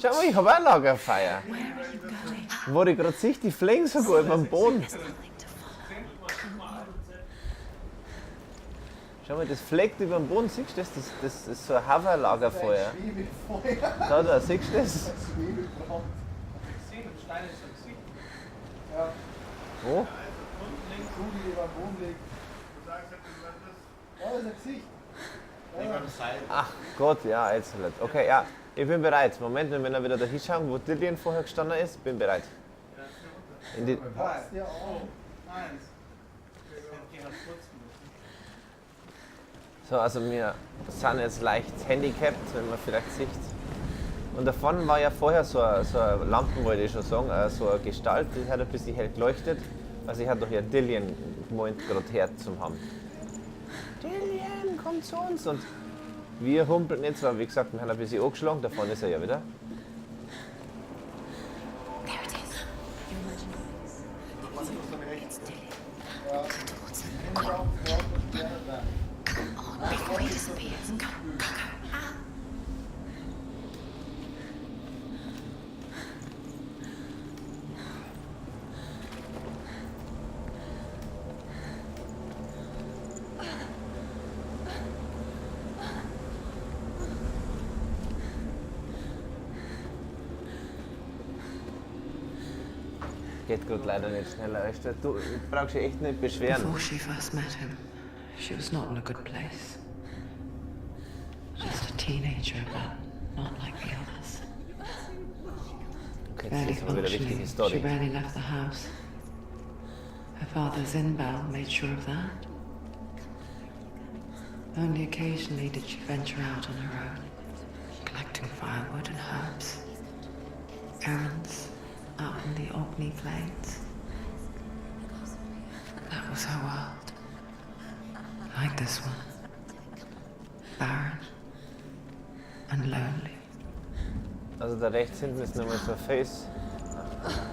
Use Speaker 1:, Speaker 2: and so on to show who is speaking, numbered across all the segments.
Speaker 1: Schau mal, ich habe auch Lagerfeuer. Wo ich gerade sehe, die fliegen sogar über den Boden. Schau mal, das fleckt über den Boden, siehst du das? Das ist so ein Hafer-Lagerfeuer. Da, siehst du das? Wo? Ach Gott, ja, jetzt halt. Okay, ja, ich bin bereit. Moment, wenn wir wieder da hinschauen, wo Dillian vorher gestanden ist, bin bereit. In die so, also wir sind jetzt leicht handicapped, wenn man vielleicht sieht. Und davon war ja vorher so eine Lampe, wollte ich schon sagen, so eine Gestalt, die hat ein bisschen hell geleuchtet. Also ich hatte doch ja Dillian gemeint, gerade her zum haben. Dillian, komm zu uns! Und wir humpeln jetzt, weil wie gesagt, wir haben ein bisschen angeschlagen, davon ist er ja wieder. Geht gut leider nicht schneller. Du brauchst dich echt nicht beschweren.
Speaker 2: Before she first met him, she was not in a good place. Just a teenager, but not like the others.
Speaker 1: Okay,
Speaker 2: Barely
Speaker 1: das ist aber wieder eine wichtige
Speaker 2: functioning,
Speaker 1: Story.
Speaker 2: she barely left the house. Her father's inbound made sure of that. Only occasionally did she venture out on her own, collecting firewood and herbs, errands out in the Orkney Glades. That was her world. Like this one. Barren and lonely.
Speaker 1: Also da rechts hinten ist nochmal so ein Face.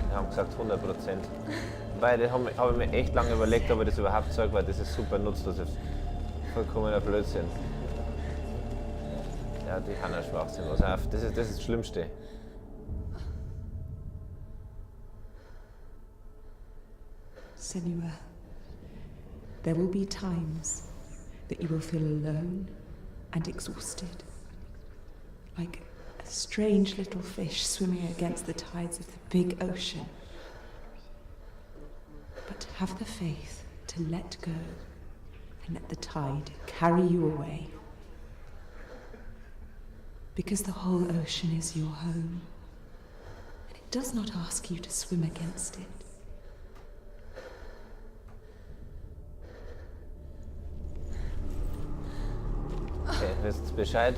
Speaker 1: Wir haben gesagt 100%. Beide habe ich mir echt lange überlegt, ob ich das überhaupt sage, weil das ist super nutzlos. Das ist vollkommener Blödsinn. Ja, die kann ja Schwachsinn. Also das ist das Schlimmste.
Speaker 3: Senua, there will be times that you will feel alone and exhausted, like a strange little fish swimming against the tides of the big ocean. But have the faith to let go and let the tide carry you away. Because the whole ocean is your home, and it does not ask you to swim against it.
Speaker 1: Okay, wisst Bescheid.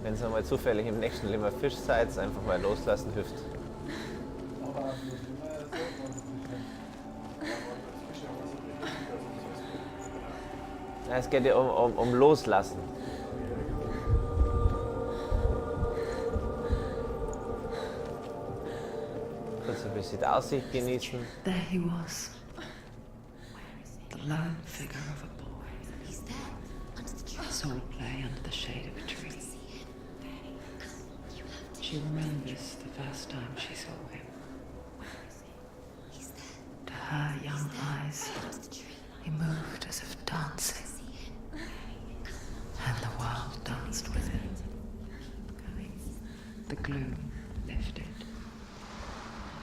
Speaker 1: Wenn ihr mal zufällig im nächsten Leben ein Fisch seid, einfach mal loslassen hilft. Ja, es geht ja um Loslassen. Kurz ein bisschen die Aussicht genießen.
Speaker 2: There he was, the lone figure of a boy. Saw play under the shade of a tree. She remembers the first time she saw him. To her young eyes, he moved as if dancing, and the world danced with him. The gloom lifted.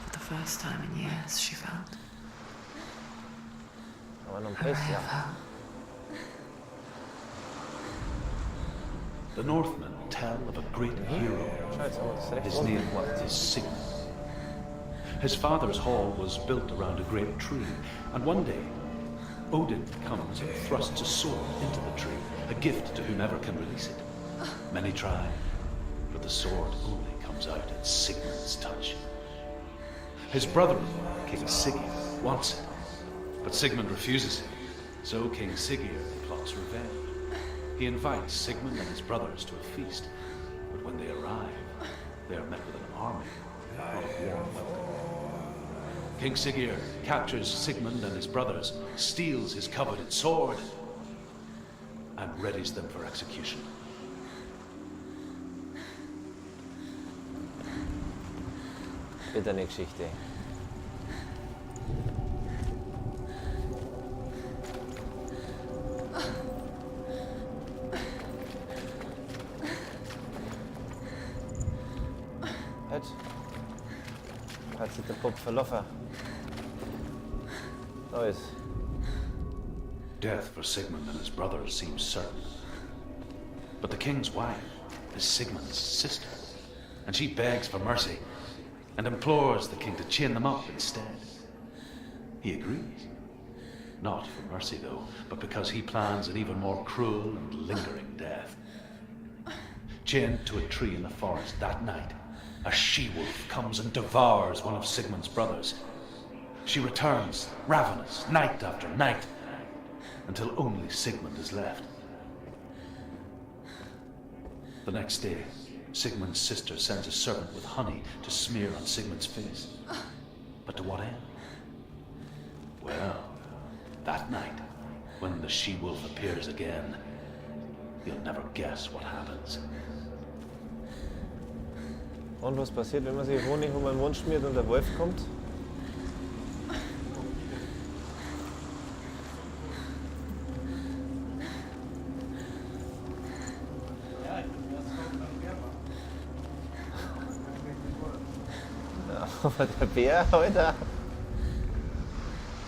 Speaker 2: For the first time in years, she felt
Speaker 1: Aber noch ein
Speaker 2: a ray
Speaker 1: bisschen.
Speaker 2: of hope.
Speaker 4: The Northmen tell of a great hero. His name was Sigmund. His father's hall was built around a great tree, and one day Odin comes and thrusts a sword into the tree, a gift to whomever can release it. Many try, but the sword only comes out at Sigmund's touch. His brother-in-law, King Siggeir, wants it, but Sigmund refuses it, so King Siggeir plots revenge. He invites Sigmund and his brothers to a feast, but when they arrive, they are met with an army, not a warm welcome. King Siggeir captures Sigmund and his brothers, steals his coveted sword, and readies them for execution.
Speaker 1: Wird eine Geschichte. Halt. Hat sich der Bub verlaufen. Da ist.
Speaker 4: Death for Sigmund and his brothers seems certain. But the king's wife is Sigmund's sister, and she begs for mercy and implores the king to chain them up instead. He agrees. Not for mercy, though, but because he plans an even more cruel and lingering death. Chained to a tree in the forest that night, a she-wolf comes and devours one of Sigmund's brothers. She returns, ravenous, night after night, until only Sigmund is left. The next day, Sigmund's sister sends a servant with honey to smear on Sigmund's face. But to what end? Well, that night, when the she-wolf appears again, you'll never guess what happens.
Speaker 1: Und was passiert, wenn man sich Honig um den Mund schmiert und der Wolf kommt? Ja, aber der Bär, Alter.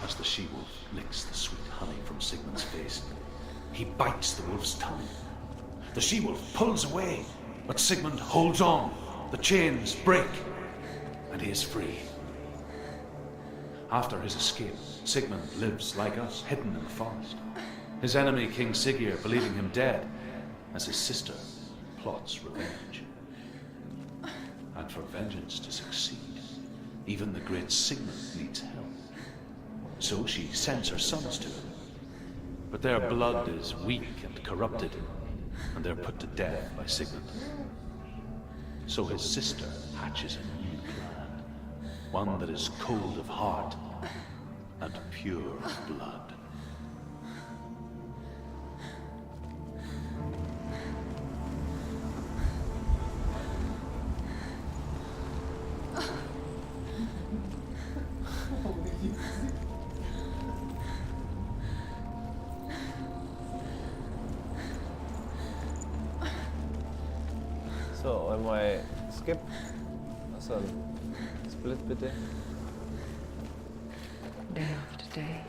Speaker 4: As the she-wolf licks the sweet honey from Sigmund's face, he bites the wolf's tongue. The she-wolf pulls away, but Sigmund holds on. The chains break, and he is free. After his escape, Sigmund lives like us, hidden in the forest. His enemy, King Siggeir, believing him dead, as his sister plots revenge. And for vengeance to succeed, even the great Sigmund needs help. So she sends her sons to him. But their blood is weak and corrupted, and they're put to death by Sigmund. So his sister hatches a new plan, one that is cold of heart and pure of blood.
Speaker 1: So, einmal Skip. Also ein Split bitte.
Speaker 2: Day after day,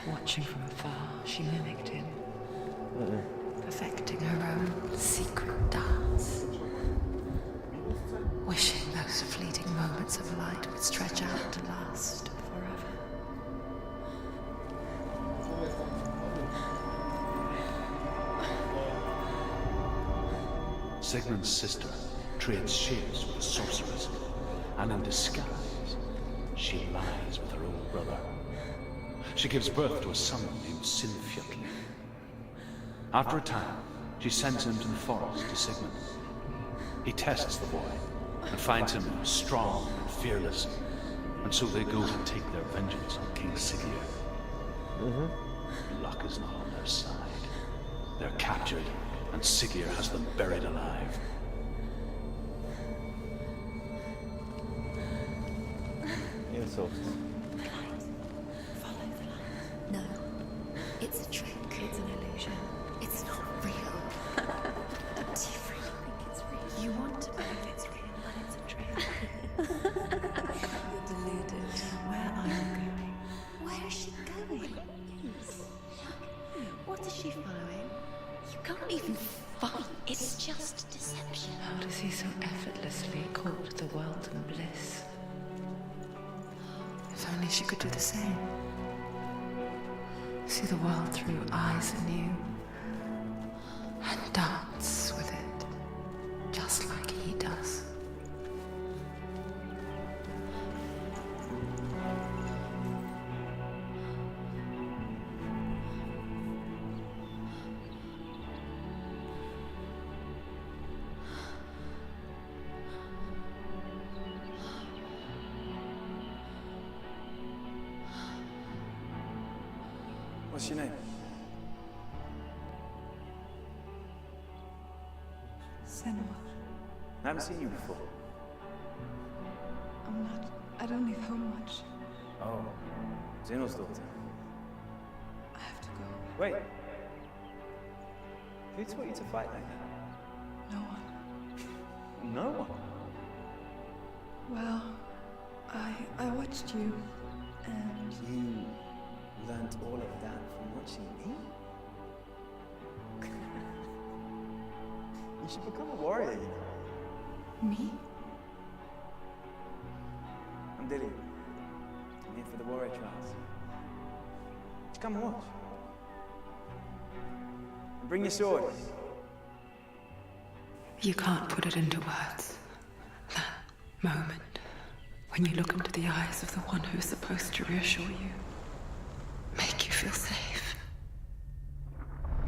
Speaker 2: watching from afar, she mimicked him, perfecting her own secret dance, wishing those fleeting moments of light would stretch out to last forever.
Speaker 4: Sigmund's sister trades shapes with the sorceress, and in disguise, she lies with her own brother. She gives birth to a son named Sinfjotli. After a time, she sends him to the forest to Sigmund. He tests the boy and finds him strong and fearless, and so they go to take their vengeance on King Siggeir. Luck is not on their side. They're captured, and Siggeir has them buried alive.
Speaker 1: Inzucht.
Speaker 5: Follow the light. No, it's a trick. It's an illusion. It's not real. Do you really think it's real? You want to believe it's real, but it's a trick. You're deluded. Where are you going? Where is she going? What is she following? You can't even follow. It's just deception.
Speaker 2: How does he so effortlessly court the world and bliss? If only she could do the same. See the world through eyes anew and dance with it, just like he does.
Speaker 6: What's your name?
Speaker 3: Senua.
Speaker 6: I haven't seen you before. I don't leave home much.
Speaker 7: Oh, Zeno's daughter.
Speaker 6: I have to go.
Speaker 7: Wait. Who taught you to fight like that?
Speaker 6: No one.
Speaker 7: No one.
Speaker 6: Well, I watched you, and
Speaker 7: You learned all of that from watching me? You should become a warrior, you know.
Speaker 6: me?
Speaker 7: I'm Dilly. I'm here for the warrior trials. Just come and watch. And bring your sword.
Speaker 2: You can't put it into words. That moment, when you look into the eyes of the one who is supposed to reassure you, make you feel safe.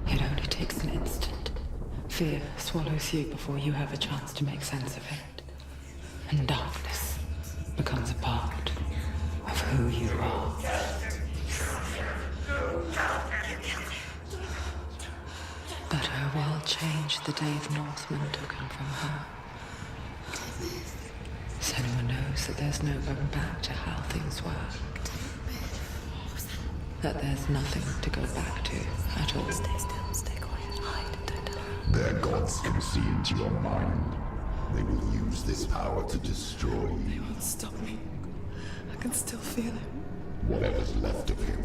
Speaker 2: It only takes an instant. Fear swallows you before you have a chance to make sense of it. And darkness becomes a part of who you are. But her world changed the day the Northmen took him from her. Senua knows that there's no going back to how things were. That there's nothing to go back to at all.
Speaker 5: Stay still, stay quiet, hide, don't tell her.
Speaker 8: Their gods can see into your mind. They will use this power to destroy you.
Speaker 6: Won't stop me. I can still feel it.
Speaker 8: Whatever's left of him,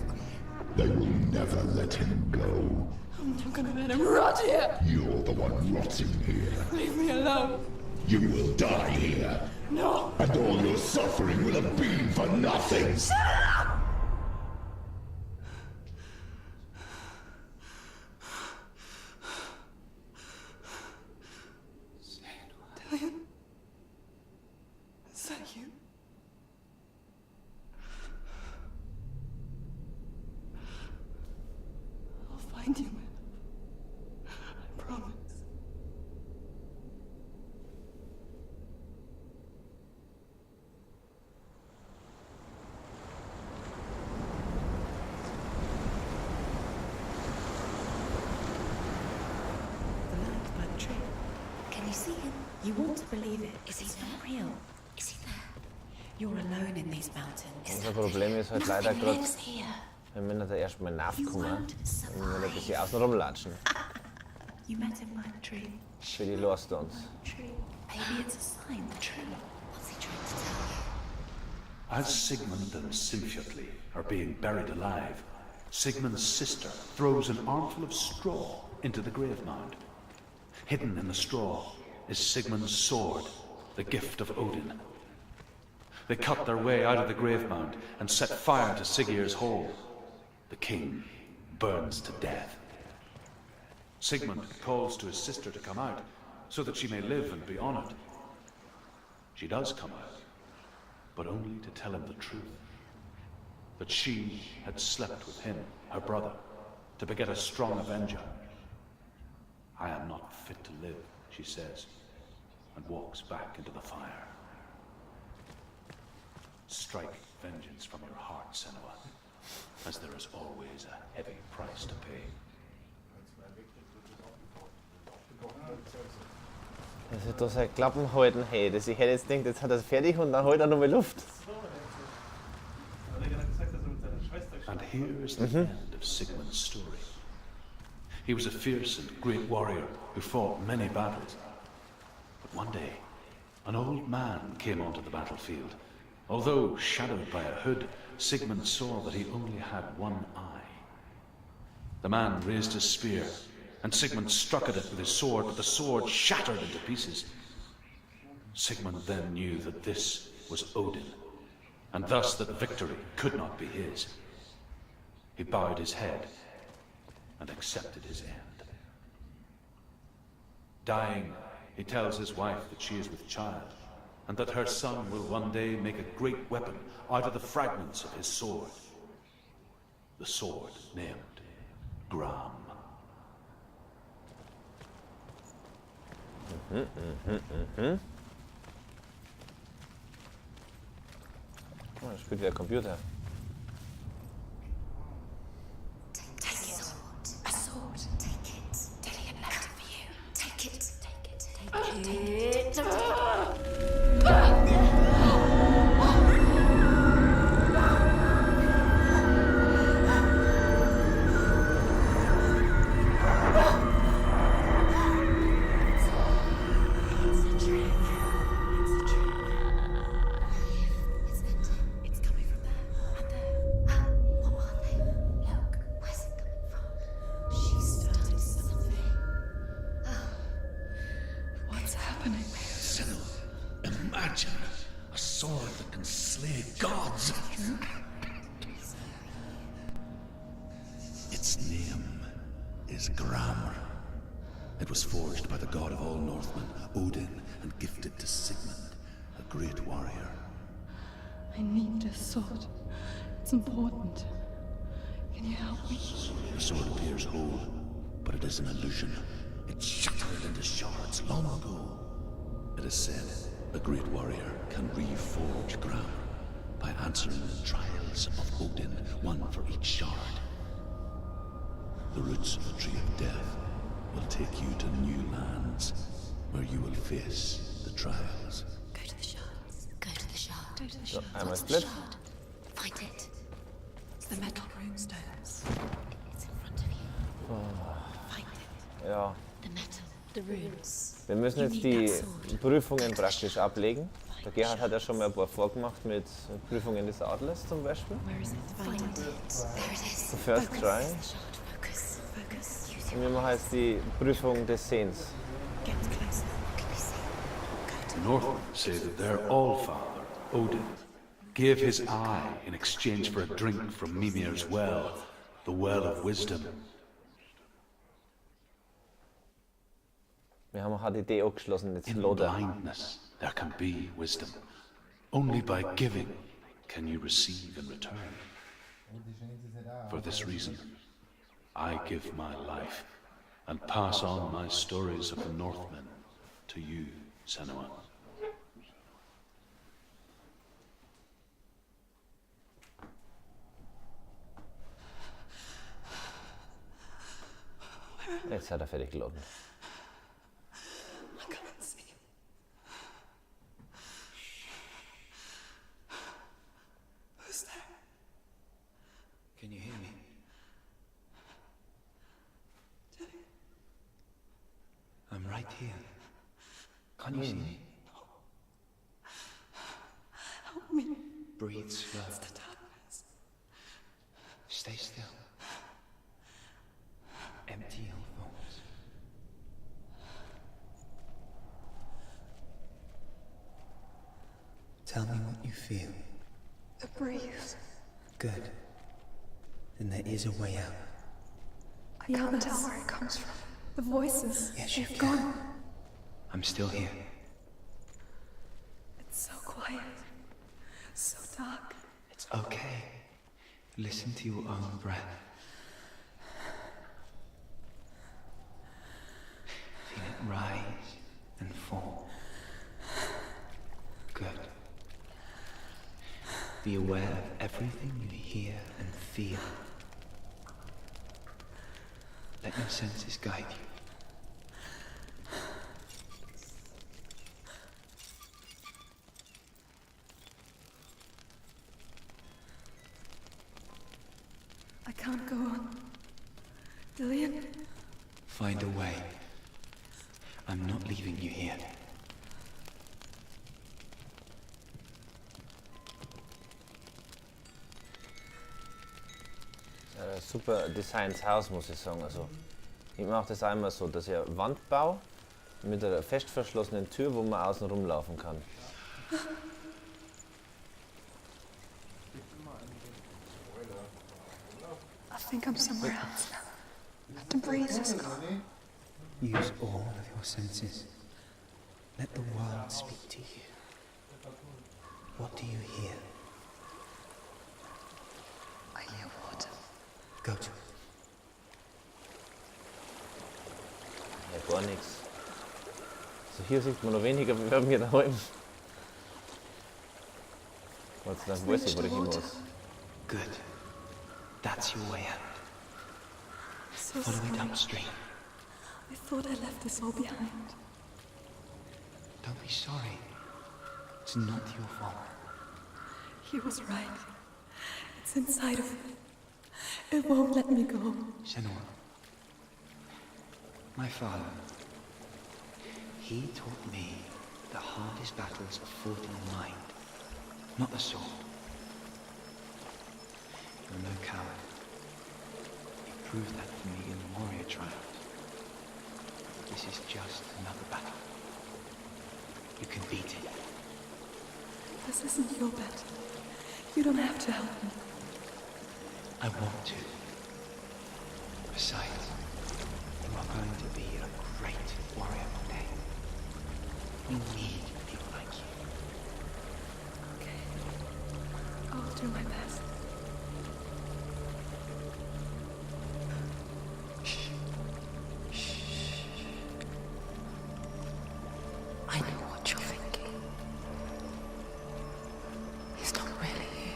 Speaker 8: they will never let him go.
Speaker 6: I'm not gonna let him rot here.
Speaker 8: You're the one rotting here.
Speaker 6: Leave me alone.
Speaker 8: You will die here.
Speaker 6: No.
Speaker 8: And all your suffering will have been for nothing.
Speaker 6: Dillian? Is that you? I'll find you, man. I promise.
Speaker 5: The land by the tree. Can you see him? You want to believe it. Is he not real? Is he there? You're alone in these mountains.
Speaker 1: Unser Problem ist halt leider
Speaker 5: Nothing
Speaker 1: gerade,
Speaker 5: lives here.
Speaker 1: wenn wir da erstmal nachkommen,
Speaker 5: won't
Speaker 1: und wir ein bisschen außen rumlatschen.
Speaker 5: You met him by the tree.
Speaker 1: Für die Lost uns.
Speaker 5: Tree. Maybe it's a sign. The tree. What's he trying to tell you?
Speaker 4: As Sigmund and Sinfjotli are being buried alive, Sigmund's sister throws an armful of straw into the grave mound. Hidden in the straw is Sigmund's sword, the gift of Odin. They cut their way out of the grave mound and set fire to Siggeir's hole. The king burns to death. Sigmund calls to his sister to come out so that she may live and be honored. She does come out, but only to tell him the truth. That she had slept with him, her brother, to beget a strong avenger. I am not fit to live, she says, and walks back into the fire. Strike vengeance from your heart, Senua, as there is always a heavy price to pay.
Speaker 1: Also da seine Klappen halten, hey, ich hätte jetzt gedacht, jetzt hat er es fertig und dann holt er noch mal Luft.
Speaker 4: And here is the end of Sigmund's story. He was a fierce and great warrior who fought many battles. But one day, an old man came onto the battlefield. Although shadowed by a hood, Sigmund saw that he only had one eye. The man raised his spear, and Sigmund struck at it with his sword, but the sword shattered into pieces. Sigmund then knew that this was Odin, and thus that victory could not be his. He bowed his head and accepted his end. Dying, he tells his wife that she is with child, and that her son will one day make a great weapon out of the fragments of his sword. The sword named Gram.
Speaker 1: Oh, das spielt wieder Computer.
Speaker 5: Take it. A sword. Take it. Dillian left it for you. Take it. Take it. Take it.
Speaker 6: happening?
Speaker 4: Senua, imagine a sword that can slay gods. Its name is Grammar. It was forged by the god of all Northmen, Odin, and gifted to Sigmund, a great warrior.
Speaker 6: I need this sword. It's important. Can you help me?
Speaker 4: The sword appears whole, but it is an illusion. It shattered into shards long ago. It is said a great warrior can reforge Grammar by answering the trials of Odin, one for each shard. The roots of the Tree of Death will take you to new lands, where you will face the trials.
Speaker 5: Go to the shards. Go to the shard.
Speaker 6: Go to the
Speaker 1: So,
Speaker 6: shard.
Speaker 1: einmal
Speaker 5: What's the
Speaker 1: Split.
Speaker 5: shard? Find it.
Speaker 6: It's the metal runestones.
Speaker 5: It's in front of you. Find it.
Speaker 1: Ja,
Speaker 5: The metal. The runes.
Speaker 1: wir müssen jetzt die Prüfungen praktisch ablegen. Der Gerhard hat ja schon mal ein paar vorgemacht mit Prüfungen des Adlers zum Beispiel.
Speaker 5: Where is it? Find it. There it is.
Speaker 1: The first try.
Speaker 5: Shard. Focus. Focus. Use
Speaker 1: Und
Speaker 5: your
Speaker 1: wir machen jetzt die Prüfung des Sehens.
Speaker 5: Get closer. What can you see?
Speaker 4: The Northmen say that their all-father, Odin, gave his eye in exchange for a drink from Mimir's well, the Well of Wisdom.
Speaker 1: Wir haben HDD angeschlossen, jetzt
Speaker 4: In
Speaker 1: loader.
Speaker 4: blindness, there can be wisdom. Only by giving can you receive in return. For this reason, I give my life and pass on my stories of the Northmen to you, Senua.
Speaker 1: Jetzt hat er fertig geladen.
Speaker 6: I can't see. Who's there?
Speaker 7: Can you hear me? I'm right here. Can't you see me?
Speaker 6: Help me.
Speaker 7: Breathe slow.
Speaker 6: It's the darkness.
Speaker 7: Stay still. Empty your thoughts. Tell me what you feel.
Speaker 6: The breeze.
Speaker 7: Good. Then there is a way out.
Speaker 6: I can't tell where it comes from. The voices.
Speaker 7: Yes, you
Speaker 6: they've
Speaker 7: can.
Speaker 6: gone.
Speaker 7: I'm still here.
Speaker 6: It's so quiet. So dark.
Speaker 7: It's okay. Listen to your own breath. Feel it rise and fall. Good. Be aware of everything you hear and feel. Let your senses guide you.
Speaker 6: I can't go on. Dillian?
Speaker 7: Find a way. I'm not leaving you here.
Speaker 1: Super Designs Haus, muss ich sagen. Also, ich mache das einmal so, dass ich eine Wand baue mit einer fest verschlossenen Tür, wo man außen rumlaufen kann.
Speaker 6: I think I'm somewhere else now. The breeze is gone.
Speaker 7: Use all of your senses. Let the world speak to you. What do you hear?
Speaker 6: I hear water.
Speaker 7: Go to it.
Speaker 1: Ja, gar nichts. So, hier sieht man noch weniger wie bei mir daheim. Gott sei Dank weiß ich, wo ich hin muss.
Speaker 7: Good. That's your way out.
Speaker 6: So
Speaker 7: Follow it
Speaker 6: sorry.
Speaker 7: upstream.
Speaker 6: I thought I left this all behind.
Speaker 7: Don't be sorry. It's not your fault.
Speaker 6: He was right. It's inside of me. It won't let me go.
Speaker 7: Senua. My father. He taught me the hardest battles are fought in the mind, not the sword. You're no coward. You proved that for me in the warrior trials. This is just another battle. You can beat it.
Speaker 6: This isn't your bed. You don't have to help me.
Speaker 7: I want to. Besides, you are going to be a great warrior one day. We need people like you.
Speaker 6: Okay. I'll do my best.
Speaker 2: I know what you're thinking. He's not really here.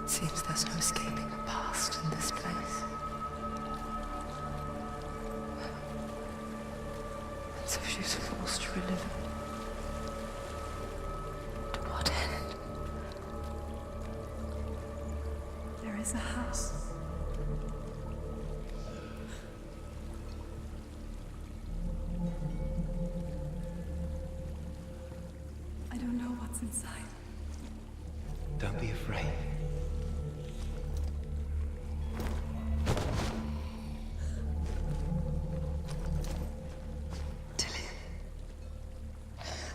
Speaker 2: It seems there's no escaping the past in this place. And so she's forced to relive it. To what end?
Speaker 6: There is a house. I don't know what's inside.
Speaker 7: Don't be afraid.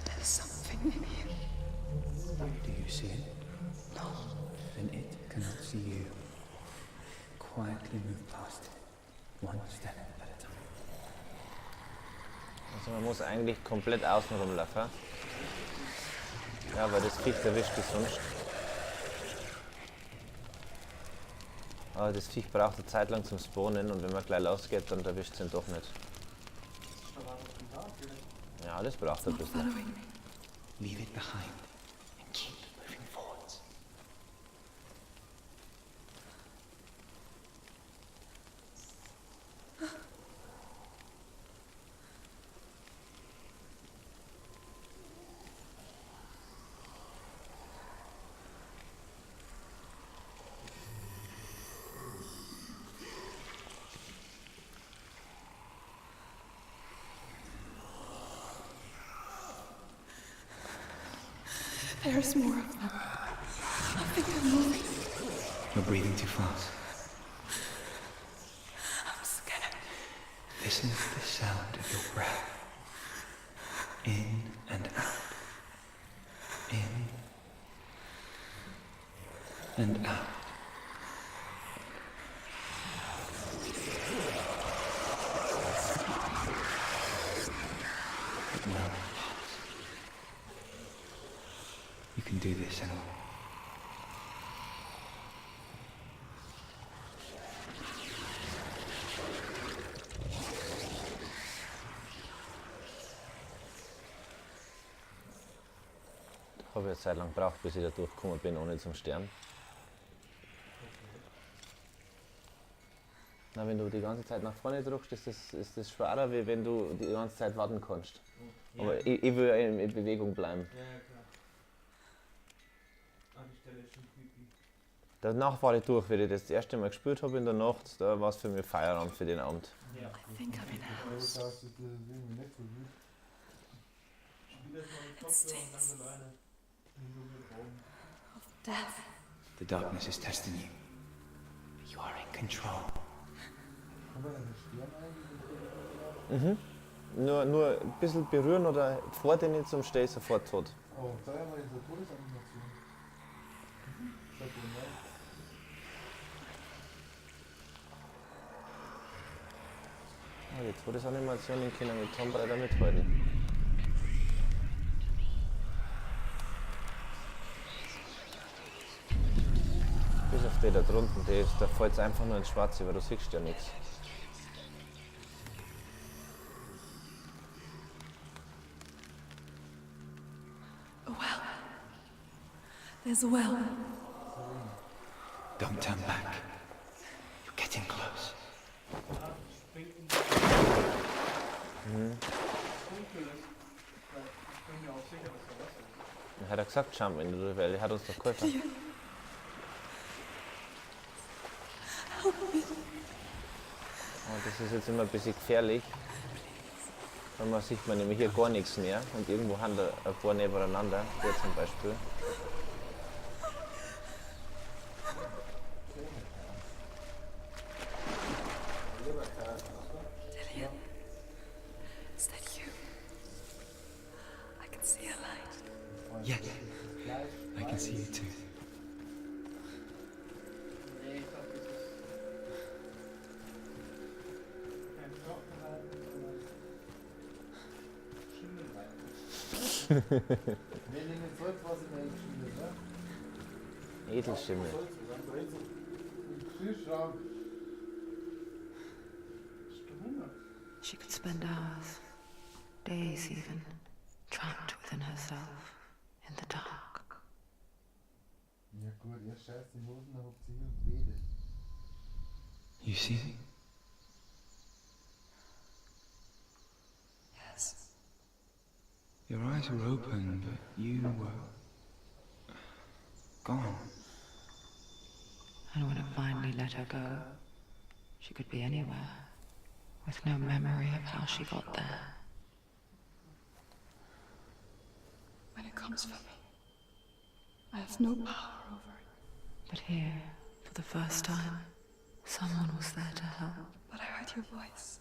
Speaker 2: There's something in here.
Speaker 7: Do you see it?
Speaker 2: No.
Speaker 7: Then it cannot see you. Quietly move past it. One step at a time.
Speaker 1: Also man muss eigentlich komplett außen rumlaufen. Ja, weil das Viech erwischt dich sonst. Aber das Viech braucht eine Zeit lang zum Spawnen und wenn man gleich losgeht, dann erwischt es ihn doch nicht. Ja, das braucht ein bisschen.
Speaker 6: Following me.
Speaker 7: Leave it behind and keep moving forwards.
Speaker 6: There's more of them. I think I'm moving.
Speaker 7: You're breathing too fast.
Speaker 6: I'm scared.
Speaker 7: Listen to the sound of your breath. In and out. In and out. Well, you can do this, Senua.
Speaker 1: Habe ich eine Zeit lang gebraucht, bis ich da durchgekommen bin, ohne zum Sterben. Na, wenn du die ganze Zeit nach vorne drückst, ist das schwerer, wie wenn du die ganze Zeit warten kannst.
Speaker 9: Ja.
Speaker 1: Aber ich will in Bewegung bleiben.
Speaker 9: Ja, klar. Ah, die Stelle ist schon creepy.
Speaker 1: Danach war ich durch, wie ich das erste Mal gespielt habe in der Nacht, da war es für mich Feierabend für den Abend.
Speaker 9: Ja.
Speaker 6: I think I'm in a house.
Speaker 9: Spiel das mal mit Kopfhörer und ganz alleine. In so einem Raum.
Speaker 6: Of death.
Speaker 7: The darkness is testing you. You are in control.
Speaker 1: Nur ein bisschen berühren oder vor dir nicht zum Stehen sofort tot.
Speaker 9: Oh, da haben wir diese Todesanimation. Sehr cool, ne?
Speaker 1: Die Todesanimationen können mit Tomb Raider mithalten. Bis auf den da drunten, da fällt es einfach nur ins Schwarze, weil du siehst ja nichts.
Speaker 6: A well. There's a well.
Speaker 7: Don't turn back. You're getting close.
Speaker 1: Er hat gesagt, jump in die Welt, er hat uns doch geholfen. Und das ist jetzt immer ein bisschen gefährlich. Weil man sieht man nämlich hier gar nichts mehr und irgendwo haben da ein paar nebeneinander, der zum Beispiel.
Speaker 7: Yeah, I can see you too.
Speaker 9: Nee, ich glaube, das ist kein Trockenhalten, sondern Schimmelhalten. Wir nehmen Salzwasser in den Schimmel, ne?
Speaker 1: Edelschimmel.
Speaker 9: Salz zusammen, da ist so ein Kühlschrank. Hast du Hunger?
Speaker 2: She could spend hours, days even, trapped within herself, in the dark.
Speaker 9: Ja gut, ihr scheißt die Hosen, dann habt ihr hier und betet.
Speaker 7: You see me?
Speaker 2: Yes.
Speaker 7: Your eyes were open, but you were gone.
Speaker 2: And when it finally let her go, she could be anywhere, with no memory of how she got there.
Speaker 6: When it comes for me, I have no power over it.
Speaker 2: But here, for the first time, someone was there to help.
Speaker 6: But I heard your voice.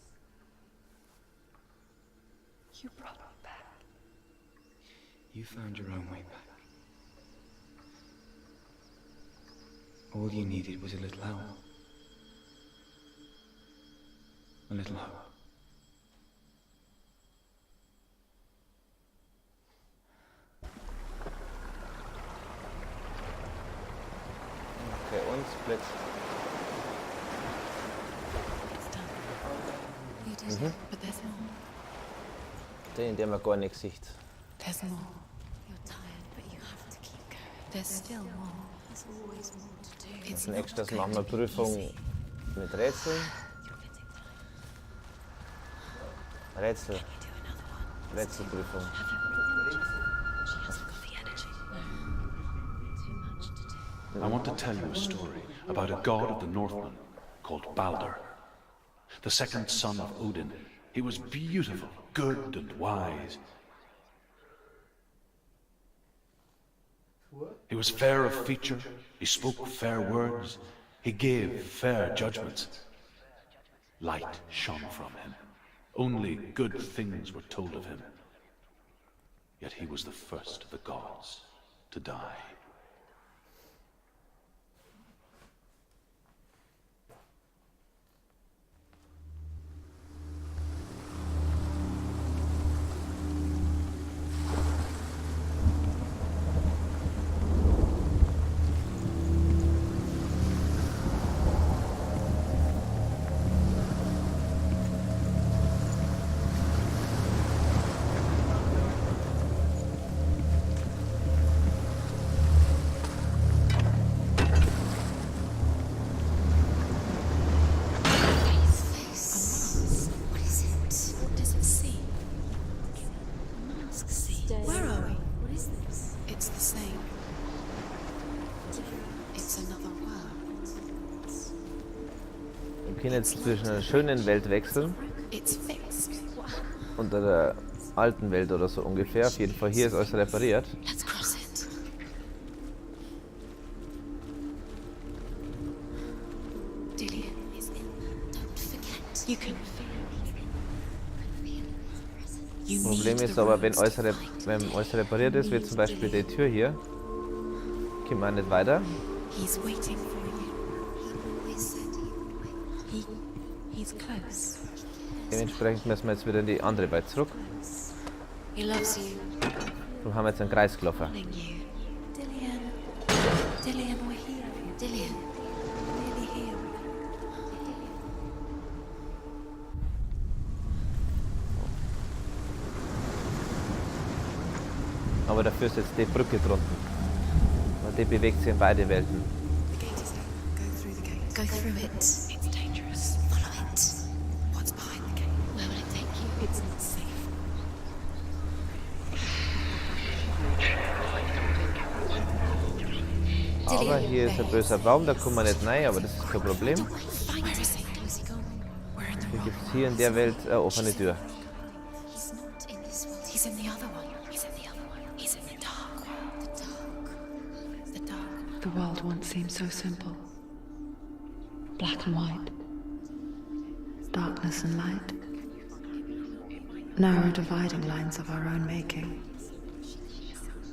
Speaker 6: You brought me back.
Speaker 7: You found your own way back. All you needed was a little help. A little hope.
Speaker 1: Okay, und Split.
Speaker 2: It's done. You did it, but there's more.
Speaker 1: Den, der man gar nicht sieht.
Speaker 2: There's more.
Speaker 5: You're tired, but you have to keep going.
Speaker 2: There's still more.
Speaker 5: There's always more to do.
Speaker 2: It's
Speaker 1: Als
Speaker 2: not
Speaker 1: nächstes
Speaker 2: going
Speaker 1: machen wir
Speaker 2: to be
Speaker 1: Prüfung
Speaker 2: easy.
Speaker 1: mit Rätseln.
Speaker 5: You're getting tired.
Speaker 1: Rätsel.
Speaker 5: You do another one.
Speaker 1: Rätselprüfung.
Speaker 5: Have you got the energy? She hasn't got the energy. No. Too much to do.
Speaker 4: I want to tell you a story about a god of the Northmen called Balder. The second son of Odin. He was beautiful, good and wise. He was fair of feature, he spoke fair words, he gave fair judgments. Light shone from him. Only good things were told of him. Yet he was the first of the gods to die.
Speaker 5: What is it? What does it see? Mask see.
Speaker 2: Where are we?
Speaker 5: What is this?
Speaker 2: It's the same. It's another world.
Speaker 1: Wir können jetzt zwischen einer schönen Welt wechseln
Speaker 2: It's fixed.
Speaker 1: und der alten Welt oder so ungefähr. Auf jeden Fall hier ist alles repariert.
Speaker 2: Let's cross it. Dillian,
Speaker 5: Don't forget.
Speaker 2: you can You
Speaker 1: Problem
Speaker 2: need
Speaker 1: ist
Speaker 2: the
Speaker 1: aber, wenn
Speaker 2: runes to
Speaker 1: alles,
Speaker 2: find
Speaker 1: wenn alles repariert ist, wie zum Beispiel die Tür hier, kommen wir nicht weiter.
Speaker 2: He's waiting for you.
Speaker 5: He always said he would wait.
Speaker 2: He's close.
Speaker 1: Dementsprechend müssen wir jetzt wieder in die andere Welt zurück.
Speaker 2: He loves you.
Speaker 1: Darum haben wir jetzt einen Kreis gelaufen.
Speaker 2: Calling you. Dillian. Dillian, we're here.
Speaker 5: Dillian.
Speaker 2: We're nearly here.
Speaker 1: Aber dafür ist jetzt die Brücke drunten. Und die bewegt sich in beide Welten.
Speaker 2: The gate is open. Go through the gate.
Speaker 5: Go through it.
Speaker 2: It's dangerous.
Speaker 5: Follow it.
Speaker 2: What's behind the gate?
Speaker 5: Where will it take you?
Speaker 2: It's not safe.
Speaker 1: Aber hier ist ein böser Baum, da kommen wir nicht rein, aber das ist kein Problem.
Speaker 5: Find
Speaker 2: Where is he?
Speaker 5: Where's he gone?
Speaker 2: We're in the
Speaker 1: Hier
Speaker 2: wrong
Speaker 1: gibt es hier in der Welt eine offene Tür.
Speaker 5: He's not in this world.
Speaker 2: He's in the other one. He's in the other one. He's in the dark world.
Speaker 5: The dark.
Speaker 2: The dark. The world once seemed so simple. Black and white. Darkness and light. Narrow dividing lines of our own making.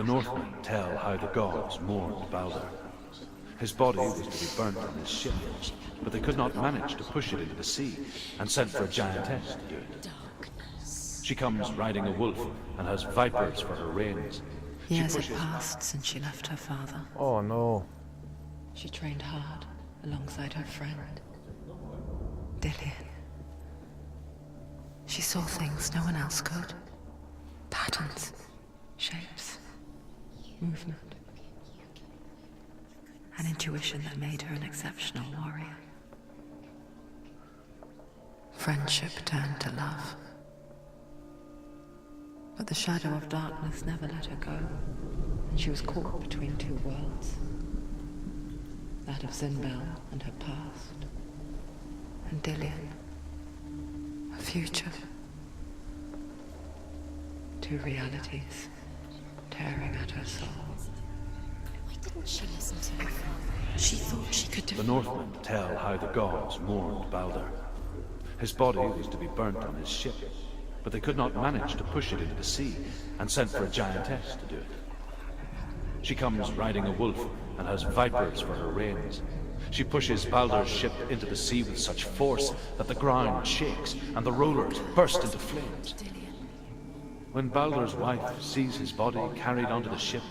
Speaker 4: The Northmen tell how the gods mourned Baldur. His body was to be burnt on his ship, but they could not manage to push it into the sea, and sent for a giantess to do it. She comes riding a wolf and has vipers for her reins.
Speaker 2: Years had passed since she left her father.
Speaker 1: Oh no.
Speaker 2: She trained hard alongside her friend, Dillian. She saw things no one else could. Patterns, shapes, movement. An intuition that made her an exceptional warrior. Friendship turned to love. But the shadow of darkness never let her go, and she was caught between two worlds. That of Zinbel and her past, and Dillian, her future. Two realities tearing at her soul.
Speaker 5: Why didn't she listen to her father? She thought she could
Speaker 4: The Northmen tell how the gods mourned Baldur. His body was to be burnt on his ship, but they could not manage to push it into the sea, and sent for a giantess to do it. She comes riding a wolf and has vipers for her reins. She pushes Baldur's ship into the sea with such force that the ground shakes and the rollers burst into flames. When Baldur's wife sees his body carried onto the ship,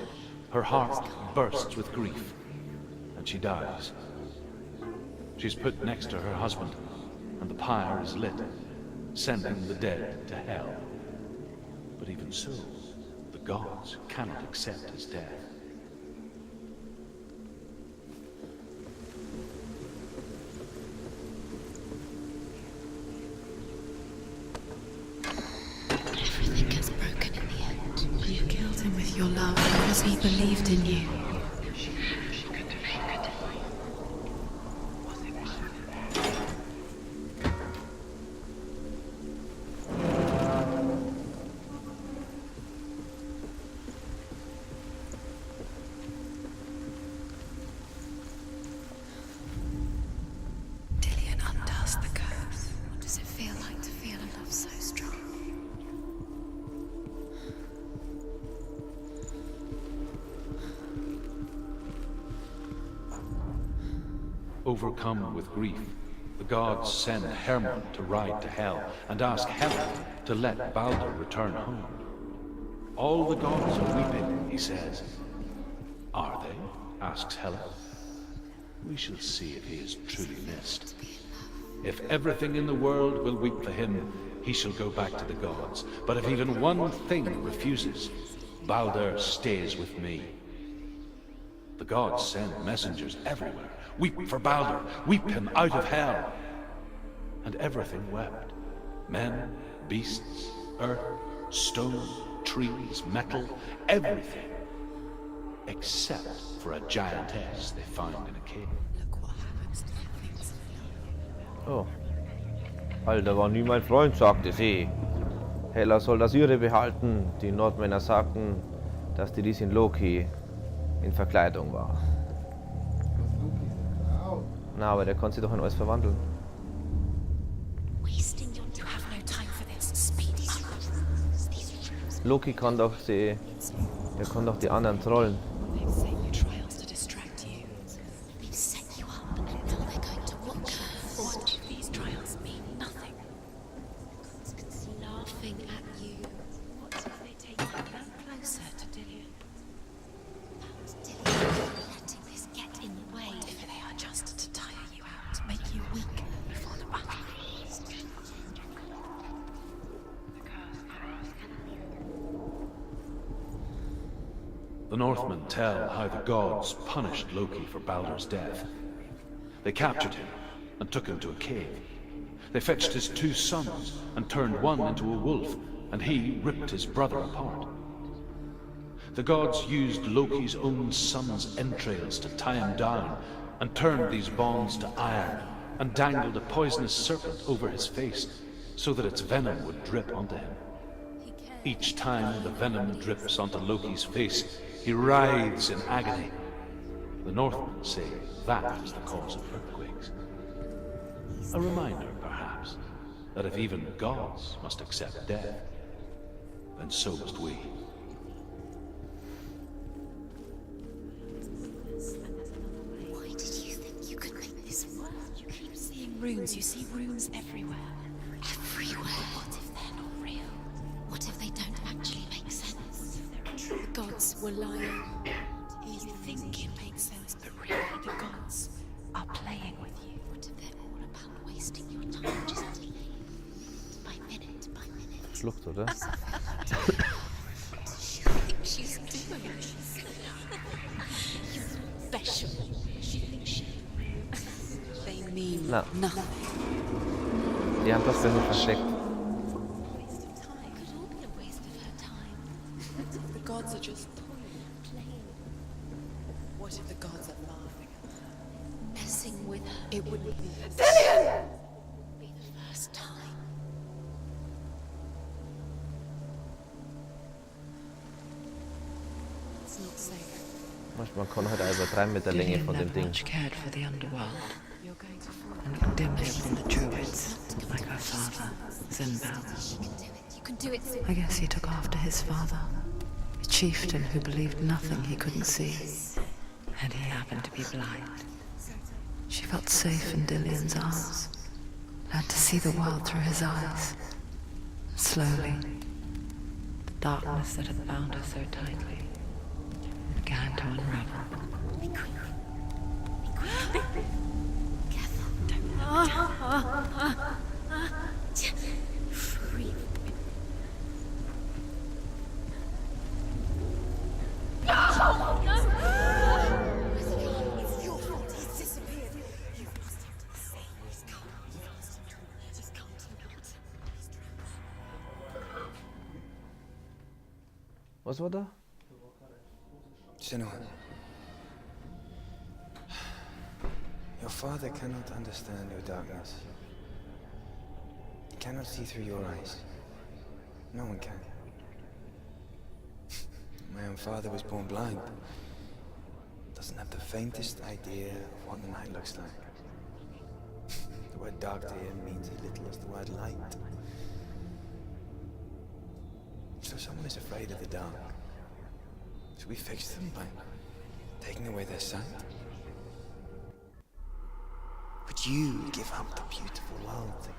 Speaker 4: her heart bursts with grief, and she dies. She's put next to her husband, and the pyre is lit, sending the dead to hell. But even so, the gods cannot accept his death.
Speaker 5: Everything gets broken in the end.
Speaker 2: You killed him with your love because he believed in you.
Speaker 4: Overcome with grief, the gods send Hermod to ride to Hell and ask Hela to let Baldur return home. All the gods are weeping, he says. Are they? Asks Hela. We shall see if he is truly missed. If everything in the world will weep for him, he shall go back to the gods. But if even one thing refuses, Baldur stays with me. The gods send messengers everywhere. Weep for Baldur, weep him out of hell. And everything wept. Men, beasts, earth, stone, trees, metal, everything. Except for a giantess they found in a cave.
Speaker 1: Oh. Alter war nie mein Freund, sagte sie. Hela soll das ihre behalten. Die Nordmänner sagten, dass die Riesin Loki in Verkleidung war. Na, aber der konnte sie doch in alles verwandeln. Loki kann doch sie... Der kann doch die anderen trollen.
Speaker 4: The Northmen tell how the gods punished Loki for Baldur's death. They captured him and took him to a cave. They fetched his two sons and turned one into a wolf, and he ripped his brother apart. The gods used Loki's own son's entrails to tie him down, and turned these bonds to iron, and dangled a poisonous serpent over his face, so that its venom would drip onto him. Each time the venom drips onto Loki's face, he writhes in agony. The Northmen say that is the cause of earthquakes. A reminder, perhaps, that if even gods must accept death, then so must we.
Speaker 2: runes. You see runes everywhere.
Speaker 5: Everywhere. What if they're not real? What if they don't actually make sense?
Speaker 2: The gods were lying. You think it makes sense, but really the gods are playing with you.
Speaker 5: What if they're all about wasting your time just by minute by minute?
Speaker 1: Schlucht, oder?
Speaker 5: She thinks she's doing it. You're special. She thinks she...
Speaker 2: They mean
Speaker 1: No.
Speaker 2: nothing.
Speaker 1: Die haben das besser versteckt.
Speaker 5: Waste of time. Could all be a waste of her time.
Speaker 2: The gods are just playing. What if the gods are laughing at her?
Speaker 5: Messing with her.
Speaker 2: It wouldn't be.
Speaker 5: Be the first time.
Speaker 2: It's not safe.
Speaker 1: Manchmal kann man halt auch übertreiben mit der Länge von dem Ding.
Speaker 10: Much cared for the underworld,
Speaker 2: You're going to fall.
Speaker 10: and looked dimly upon the druids, like her father, Zinbel.
Speaker 5: You can do it.
Speaker 10: I guess he took after his father, a chieftain who believed nothing he couldn't see, and he happened to be blind. She felt safe in Dillion's arms, learned to see the world through his eyes. Slowly, the darkness that had bound her so tightly began to unravel.
Speaker 5: Free. It's your fault. He's disappeared. You've lost him to the sea. He's gone. He's gone to melt.
Speaker 1: Was war da?
Speaker 7: Senua. Your father cannot understand your darkness. He cannot see through your eyes. No one can. My own father was born blind. Doesn't have the faintest idea of what the night looks like. The word dark to him means as little as the word light. So someone is afraid of the dark. Should we fix them by taking away their sight? Would you give up the beautiful world that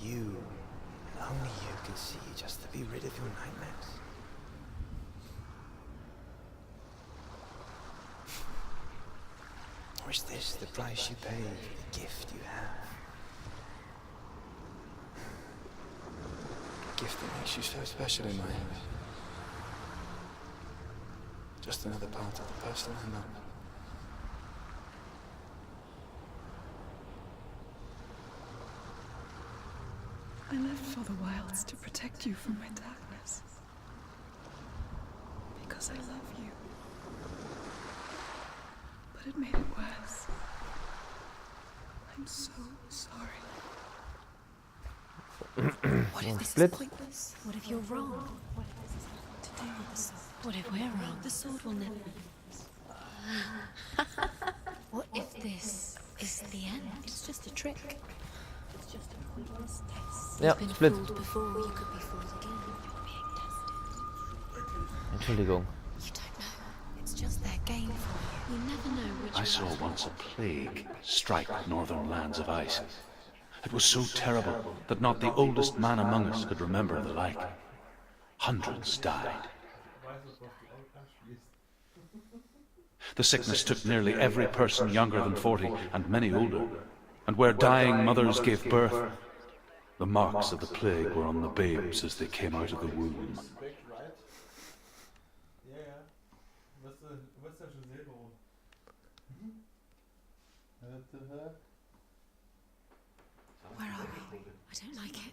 Speaker 7: you, and only you, can see just to be rid of your nightmares? Or is this the price you pay for the gift you have? A gift that makes you so special in my eyes. Just another part of the person I know.
Speaker 6: I left for the wilds to protect you from my darkness. Because I love you. But it made it worse. I'm so sorry.
Speaker 5: What if this
Speaker 1: Split.
Speaker 5: is pointless? What if you're wrong? What if this is nothing to do with the sword? What if we're wrong? The sword will never... What if this is the end? It's just a trick. It's just a pointless test.
Speaker 1: Ja,
Speaker 5: You've been
Speaker 1: split.
Speaker 5: fooled before, you could be fooled again. You're being tested.
Speaker 1: Entschuldigung.
Speaker 5: You don't know. It's just their game for you. You never know which
Speaker 4: I saw once a plague strike northern lands of ice. It was so terrible that not the oldest man among us could remember the like. Hundreds died. The sickness took nearly every person younger than 40 and many older. And where dying mothers gave birth, the marks of the plague were on the babes as they came out of the womb.
Speaker 9: Ja, ja. Du wirst ja schon sehen, warum.
Speaker 5: Where are we? I don't like it.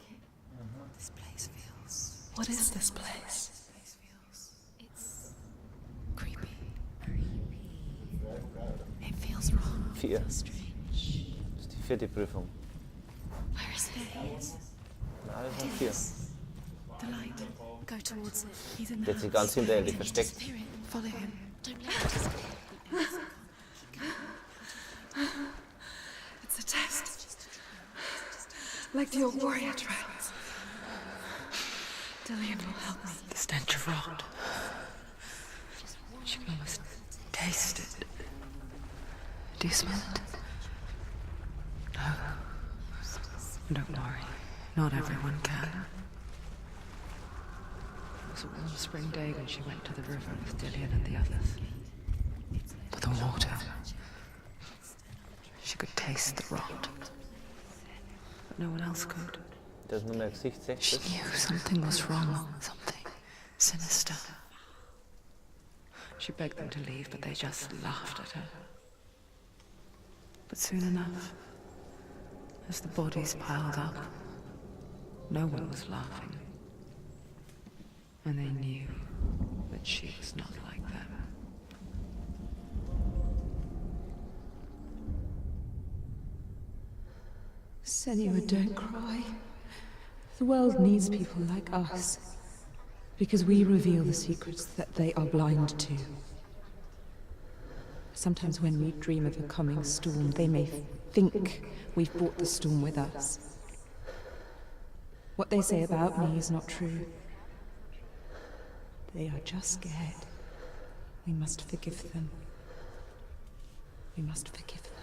Speaker 5: This place feels...
Speaker 6: What is this place?
Speaker 5: This place feels... It's... creepy. It feels wrong.
Speaker 1: 4.
Speaker 5: It feels strange.
Speaker 1: Das ist die 4. Prüfung.
Speaker 5: Where is it?
Speaker 1: Na, das sind 4.
Speaker 6: The light.
Speaker 5: Go towards it.
Speaker 6: He's in the
Speaker 1: Jetzt sind ganz hinter die versteckt.
Speaker 5: Disappear it.
Speaker 6: Follow him.
Speaker 5: Don't let it disappear.
Speaker 6: It's a test. Like the old warrior trials. Dillion will help me.
Speaker 10: The stench of rot. She can almost taste it. Do you smell it? No. Don't worry. Not everyone can. It was a warm spring day when she went to the river with Dillian and the others. But the water... She could taste the rot. But no one else could.
Speaker 1: Das nur mehr Gesicht
Speaker 10: She
Speaker 1: sechs.
Speaker 10: knew something was wrong. Something sinister. She begged them to leave, but they just laughed at her. But soon enough, as the bodies piled up, no one was laughing. And they knew that she was not like them.
Speaker 3: Senua, don't cry. The world needs people like us. Because we reveal the secrets that they are blind to. Sometimes when we dream of a coming storm, they may think we've brought the storm with us. What they say about me is not true. They are just scared. We must forgive them. We must forgive them.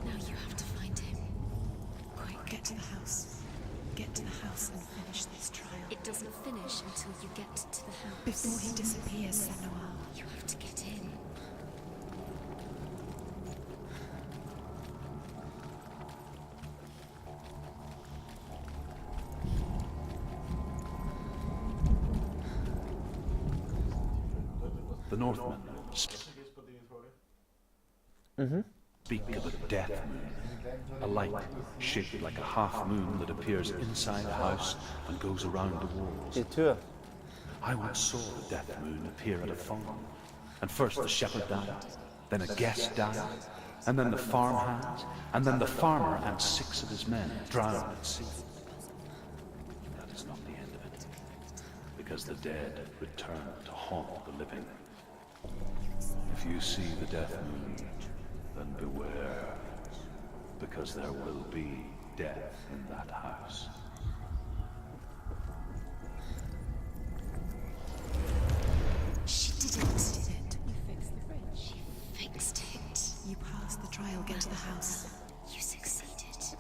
Speaker 5: Now you have to find him. Quick, get to the house. Get to the house and finish this trial. It doesn't finish until you get to the house. Before he disappears, Senua. You have to get in.
Speaker 4: The Northmen speak of a death moon, a light shaped like a half moon that appears inside a house and goes around the walls.
Speaker 1: Die Tür.
Speaker 4: I once saw a death moon appear at a farm, and first the shepherd died, then a guest died, and then the farmhands, and then the farmer and 6 of his men drowned at sea. That is not the end of it, because the dead return to haunt the living. If you see the death moon, then beware, because there will be death in that house.
Speaker 5: She did it. You fixed the fridge. She fixed it. You passed the trial. Get to the house. You succeeded.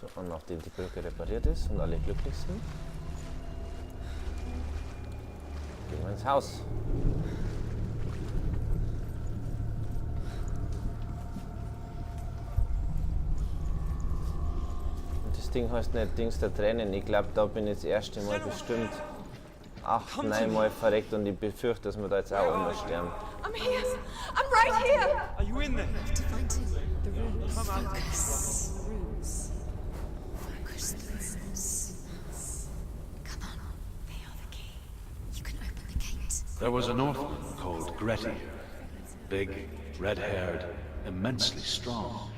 Speaker 1: So, und nachdem die Brücke repariert ist und alle glücklich sind, gehen wir ins Haus. Und das Ding heißt nicht Dings der Tränen. Ich glaube, da bin ich das erste Mal bestimmt 8, 9 Mal verreckt und ich befürchte, dass wir da jetzt auch immer sterben.
Speaker 6: I'm here. I'm right here.
Speaker 9: Are you in there?
Speaker 5: You have to find him. The runes.
Speaker 9: Come out.
Speaker 5: Focus. The runes. Focus the runes. Come on. They are the key. You can open the gate.
Speaker 4: There was a Northman called Grettir. Big, red-haired, immensely strong.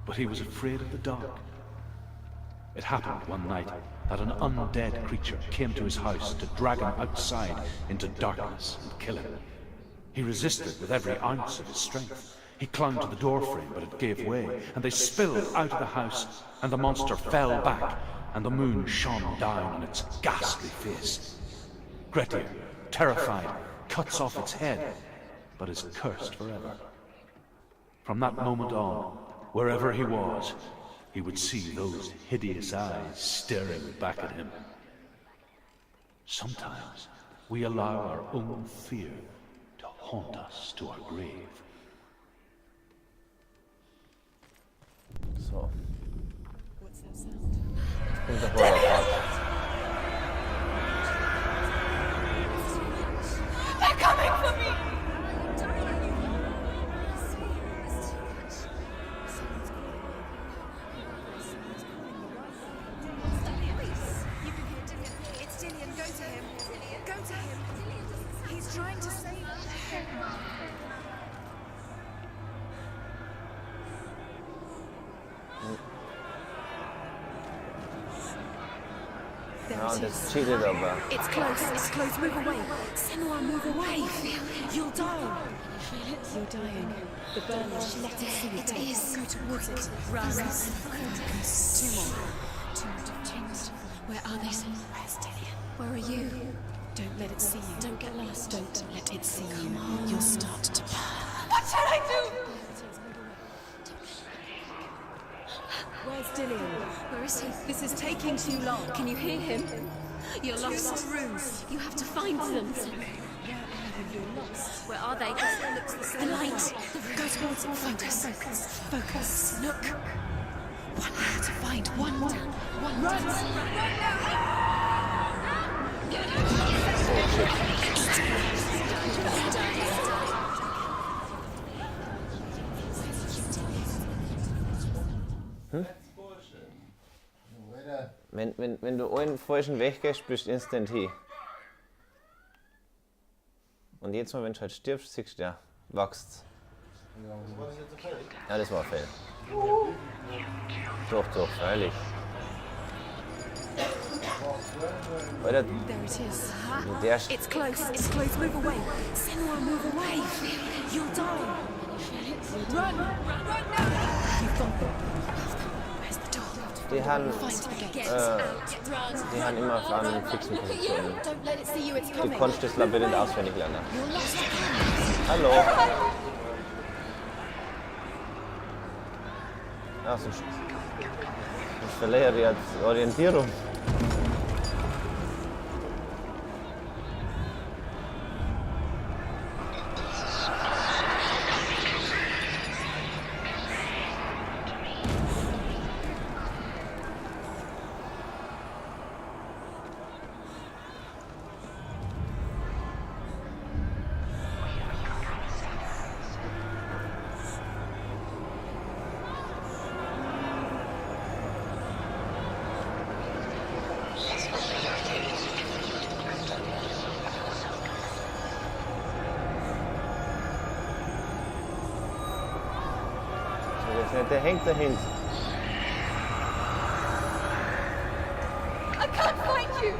Speaker 4: But he was afraid of the dark. It happened one night that an undead creature came to his house to drag him outside into darkness and kill him. He resisted with every ounce of his strength. He clung to the doorframe, but it gave way, and they spilled out of the house, and the monster fell back, and the moon shone down on its ghastly face. Grettir, terrified, cuts off its head, but is cursed forever. From that moment on, wherever he was, he would see those hideous eyes staring back at him. Sometimes we allow our own fear to haunt us to our grave.
Speaker 1: So.
Speaker 5: What's that sound?
Speaker 1: Und der Horrorpark.
Speaker 6: They're coming for me.
Speaker 5: It's Dillian. Go to him. Go to him. He's trying to save you.
Speaker 1: Ja, und das cheatet aber.
Speaker 6: It's close, move away. Senua, move away. You'll die. You're dying. The burn is let it see it is. Go towards it. Run. Two more to change. Where are they? Where's Dillian? Where are you? Don't let it see you. Don't get lost. Don't let it see you. You'll start to burn. What should I do? Where's Dillian? Where is he? This is taking too long. Can you hear him? You're lost. 2 more rooms. You have to find them. You're lost. Where are they? The light. Go towards it. Focus. Look. One more to find. One more. Run.
Speaker 1: Wenn du einen falschen Weg gehst, bist du instant hier. Und jetzt mal, wenn du halt stirbst, siehst du, ja, wächst. Ja, das war ein Fail. Doch, freilich. Alter,
Speaker 6: There it is.
Speaker 1: der
Speaker 6: It's close, move away. Senua, move away. You'll die. Run now. You've got them. Where's the door?
Speaker 1: die haben
Speaker 6: Find the gate.
Speaker 1: die haben immer auf einen fixen Positionen.
Speaker 6: Don't let it see you, it's
Speaker 1: Du
Speaker 6: coming.
Speaker 1: konntest das Labyrinth auswendig lernen.
Speaker 6: You're lost again.
Speaker 1: Hallo! Ach, so ich verliere jetzt Orientierung. Der hängt dahinter.
Speaker 6: I can't find you.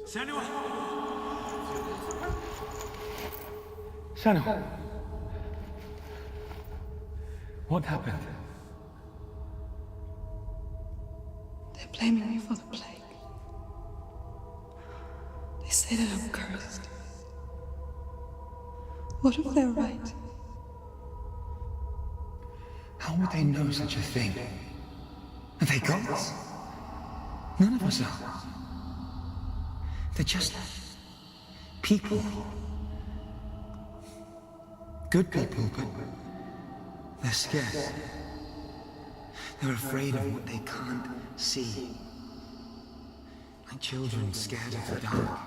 Speaker 4: Senua! Senua! What happened?
Speaker 6: They're blaming me for the plague. They say that I'm cursed. What if they're right?
Speaker 7: How would they know such a thing? Are they gods? None of us are. They're just people. Good people, but they're scared. They're afraid of what they can't see. Like children scared of the dark.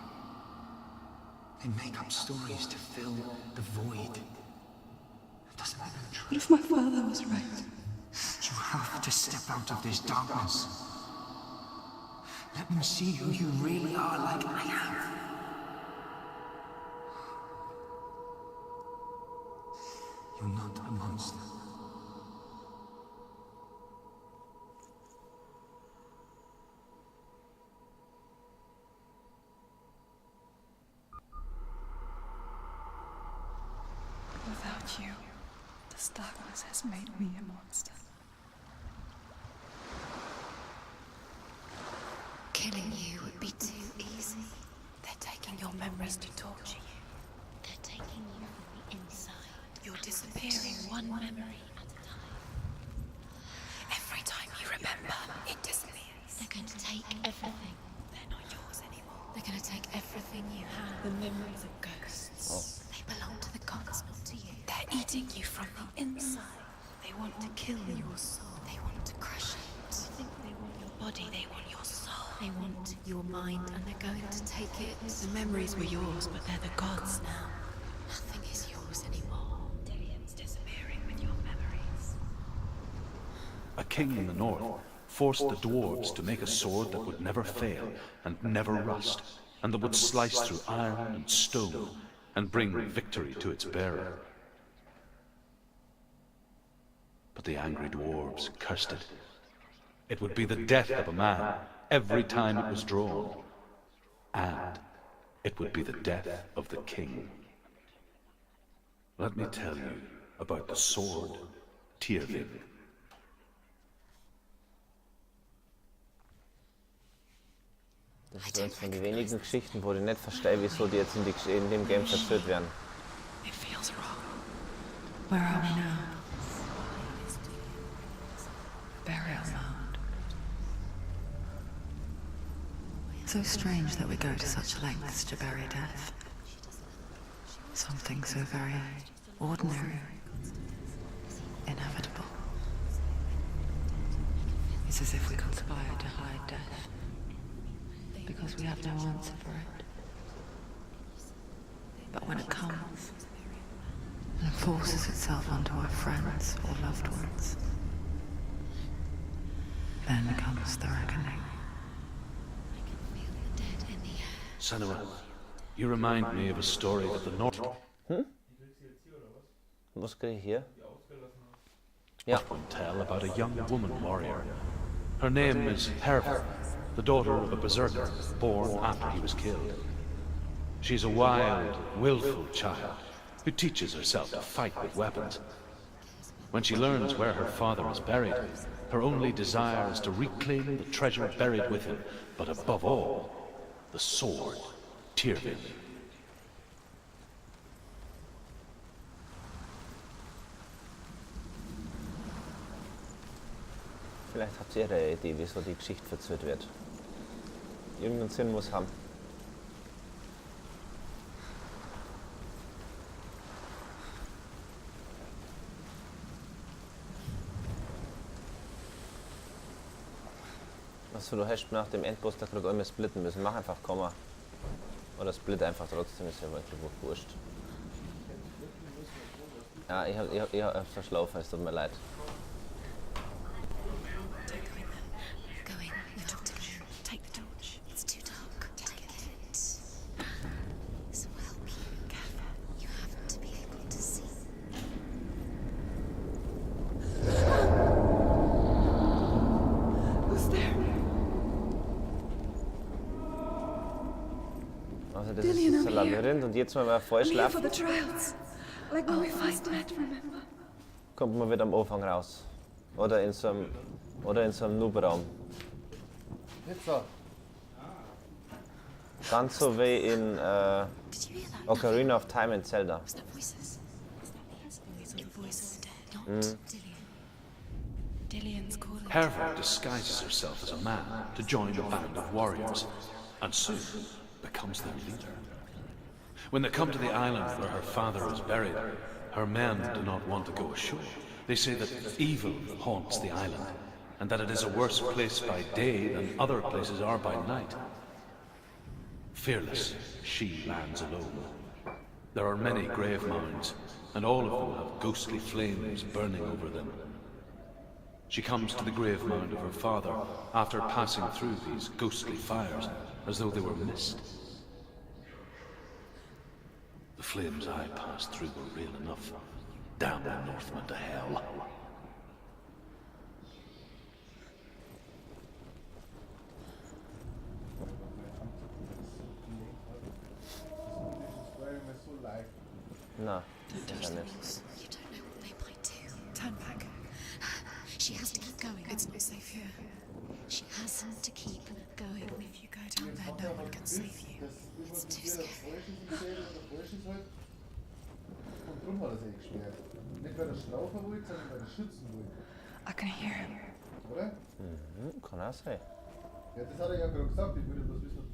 Speaker 7: They make up stories to fill the void. It doesn't make them true.
Speaker 6: What if my father was right?
Speaker 7: You have to step out of this darkness. Let them see who you really are, like I have. You're not a monster.
Speaker 6: Without you, this darkness has made me a monster.
Speaker 5: Killing you would be too easy.
Speaker 6: They're taking your memories to torture you.
Speaker 5: They're taking you from the inside.
Speaker 6: You're disappearing one memory at a time.
Speaker 5: take everything you have.
Speaker 6: The memories of ghosts.
Speaker 5: They belong to the gods, not to you.
Speaker 6: They're eating you from the inside. They want to kill your soul.
Speaker 5: They want to crush it.
Speaker 6: I think they want your body, they want your soul.
Speaker 5: They want your mind, and they're going to take it.
Speaker 6: The memories were yours, but they're the gods now.
Speaker 5: Nothing is yours anymore.
Speaker 6: Dillian's disappearing with your memories.
Speaker 4: A king in the north forced the dwarves to make a sword that would never fail and never rust, and that would slice through iron and stone and bring victory to its bearer. But the angry dwarves cursed it. It would be the death of a man every time it was drawn, and it would be the death of the king. Let me tell you about the sword Tyrving.
Speaker 1: Das ist eines von den wenigen Geschichten, wo ich nicht verstehe, wieso die jetzt in dem Game verführt werden.
Speaker 6: It feels wrong.
Speaker 10: Where are we now? Burial mound. So strange that we go to such lengths to bury death. Something so very ordinary, inevitable. It's as if we conspire to hide death, because we have no answer for it. But when it comes and forces itself onto our friends or loved ones, then comes the reckoning.
Speaker 4: Senua, you remind me of a story that the North
Speaker 1: Was krieg ich hier? Ja.
Speaker 4: often tell about a young woman warrior. Her name is Herva, the daughter of a berserker born after he was killed. She's a wild, willful child who teaches herself to fight with weapons. When she learns where her father is buried, her only desire is to reclaim the treasure buried with him, but above all, the sword, Tyrving.
Speaker 1: Vielleicht habt ihr eine Idee, wieso die Geschichte verzögert wird. Irgendeinen Sinn muss haben. Achso, du hast nach dem Endboss da gerade einmal splitten müssen. Mach einfach Komma. Oder split einfach trotzdem, ist ja wirklich wurscht. Ja, ich hab verschlafen, es tut mir leid.
Speaker 5: Go in. You talk to me. Take the torch. It's too dark. Take it. This will help you. You have to be able to see.
Speaker 6: Who's there?
Speaker 1: Also das ist das Labyrinth und jetzt, wenn man voll schlaft,
Speaker 6: For the trials. Like when we first met, remember?
Speaker 1: kommt man wieder am Anfang raus. Oder in so einem Noob-Raum.
Speaker 9: Jetzt so.
Speaker 1: Ganz so wie in
Speaker 5: Did you hear that?
Speaker 1: Ocarina of Time in Zelda.
Speaker 5: Was that voices? Is that the voice of the dead? Not Dillian.
Speaker 6: Dillian's calling.
Speaker 4: Herva disguises herself as a man to join a band of warriors, and soon becomes their leader. When they come to the island where her father is buried, her men do not want to go ashore. They say that evil haunts the island, and that it is a worse place by day than other places are by night. Fearless, she lands alone. There are many grave mounds, and all of them have ghostly flames burning over them. She comes to the grave mound of her father after passing through these ghostly fires, as though they were mist. The flames I passed through were real enough. Damn the Northmen to hell.
Speaker 1: Na,
Speaker 5: Don't
Speaker 1: das
Speaker 5: touch
Speaker 1: ist ja
Speaker 5: the
Speaker 1: nicht.
Speaker 5: walls. You don't know what they might do.
Speaker 6: Turn back.
Speaker 5: She has to keep going.
Speaker 6: It's not safe here.
Speaker 5: She has to keep going.
Speaker 6: If you go down there, no one can save you.
Speaker 5: It's too scary.
Speaker 9: Und drum hat er sich geschwert. Nicht weil er schlafen wollte, sondern weil er schützen wollte.
Speaker 6: I can hear him.
Speaker 9: Oder?
Speaker 1: Mhm, kann auch sein.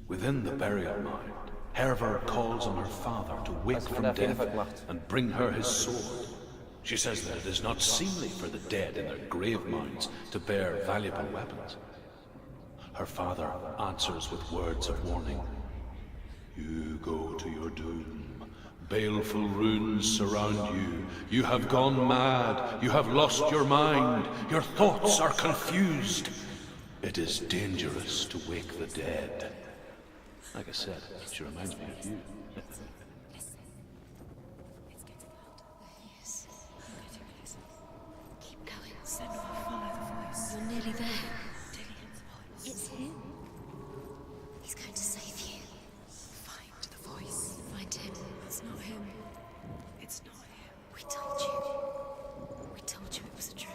Speaker 4: Within the burial mound, Hervor calls on her father to wake from death and bring her his sword. She says that it is not seemly for the dead in their grave mounds to bear valuable weapons. Her father answers with words of warning. You go to your doom. Baleful runes surround you. You have gone mad. You have lost your mind. Your thoughts are confused. It is dangerous to wake the dead. Like I said, she reminds me of you.
Speaker 5: Keep going. Senua, follow the voice. You're nearly there. It's him. He's going to save you. Find the voice. Find him. It's not him. It's not him. We told you. We told you it was a trick.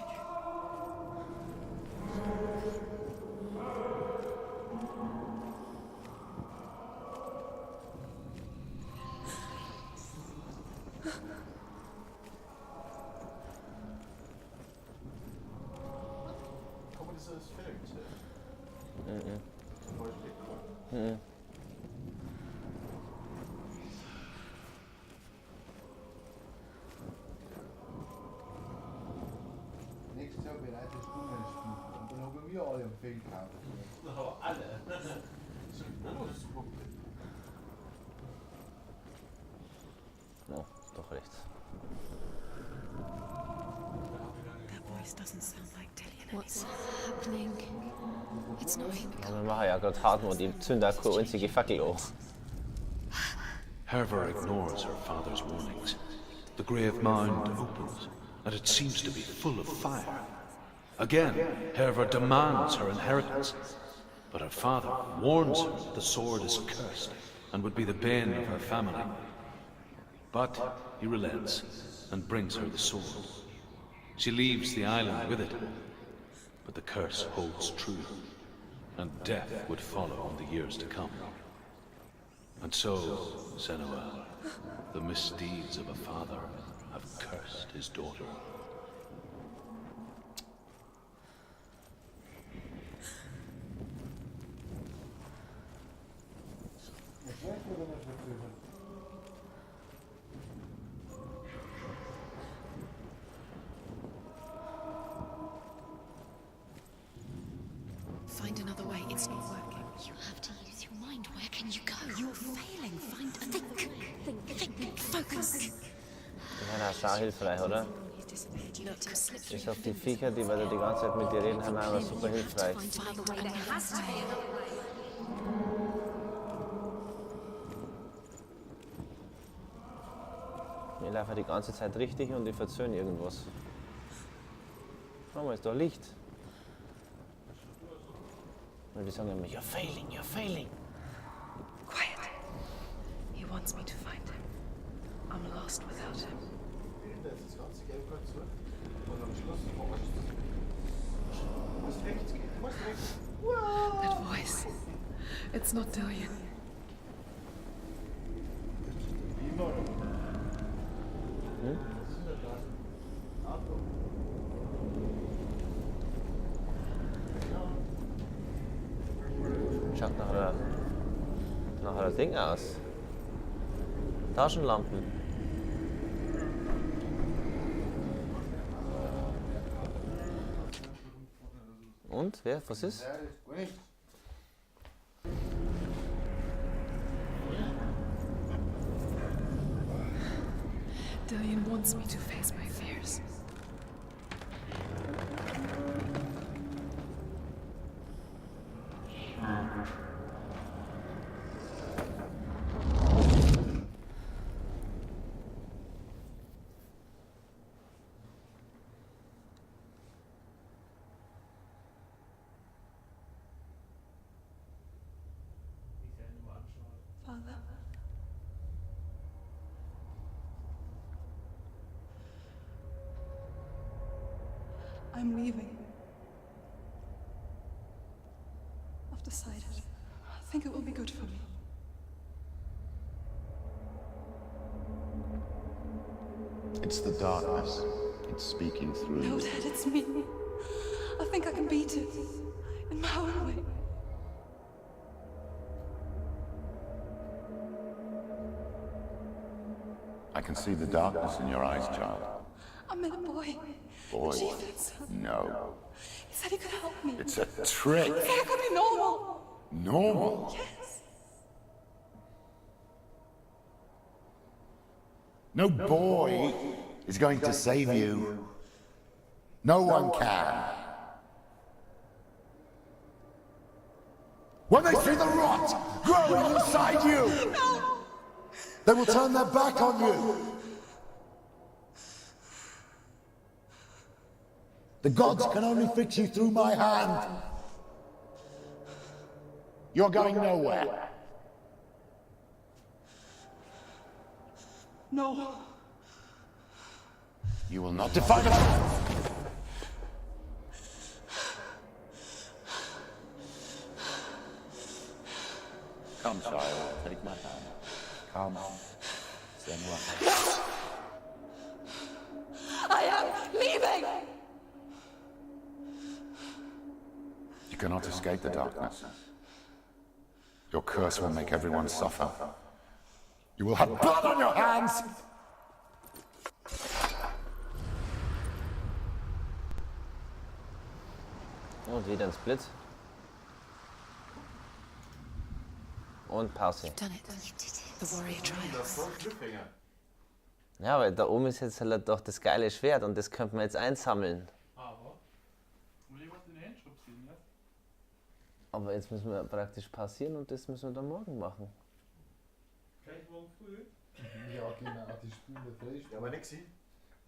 Speaker 1: No, doch rechts.
Speaker 6: That voice doesn't sound like Dillian.
Speaker 5: What's happening? It's not him.
Speaker 1: Ja, wir machen ja gerade Hartmut, die zünden auch keine einzige Fackel auf.
Speaker 4: Hervor ignores her father's warnings. The grave mound opens, and it seems to be full of fire. Again, Hervor demands her inheritance, but her father warns her that the sword is cursed and would be the bane of her family. But he relents and brings her the sword. She leaves the island with it, but the curse holds true, and death would follow in the years to come. And so, Senua, the misdeeds of a father have cursed his daughter.
Speaker 6: Find another way. It's not working.
Speaker 5: You have to use your mind. Where can you go?
Speaker 6: You're failing. Find a
Speaker 5: Think.
Speaker 6: Focus.
Speaker 1: Ja, das ist auch hilfreich, oder? Bis auf die Viecher, die wir da die ganze Zeit mit dir reden, haben wir super hilfreich. Wir laufen die ganze Zeit richtig und die verzögern irgendwas. Schau mal, ist da Licht. Und die sagen immer, you're failing, you're failing.
Speaker 6: Quiet. He wants me to find him. I'm lost without him. That voice. It's not Dillian.
Speaker 1: Schaut nach einer Ding aus. Taschenlampen. Und? Wer? Was ist?
Speaker 6: Dillian wants me to face my fears.
Speaker 2: Father. I'm leaving. I've decided. I think it will be good for me.
Speaker 8: It's the darkness. It's speaking through
Speaker 2: No,
Speaker 8: you.
Speaker 2: Dad, it's me. I think I can beat it. In my own way.
Speaker 8: I can see the darkness in your eyes, child.
Speaker 6: I met a boy.
Speaker 8: Boy,
Speaker 6: Chief had some.
Speaker 8: no.
Speaker 6: He said he could help me.
Speaker 8: It's a trick.
Speaker 6: He said I could be normal.
Speaker 8: Normal?
Speaker 6: Yes.
Speaker 8: No boy is going to save you. No one can. When they see the rot growing inside you, they will turn their back on you. The gods can only fix you through my hand. You're going nowhere.
Speaker 6: No.
Speaker 8: You will not defy the Come, child, take my hand. Come. Senua.
Speaker 6: I am leaving.
Speaker 8: You cannot escape the darkness. Your curse will make everyone suffer. You will have blood on your hands!
Speaker 1: Und wieder ein Split. Und Pause.
Speaker 10: You've done it. The warrior triumphs.
Speaker 1: Ja, weil da oben ist jetzt halt doch das geile Schwert und das könnte man jetzt einsammeln. Aber jetzt müssen wir praktisch passieren und das müssen wir dann morgen machen.
Speaker 9: Gleich morgen früh? Ja, genau, die spielen da frei.
Speaker 11: Ja, aber Nexy,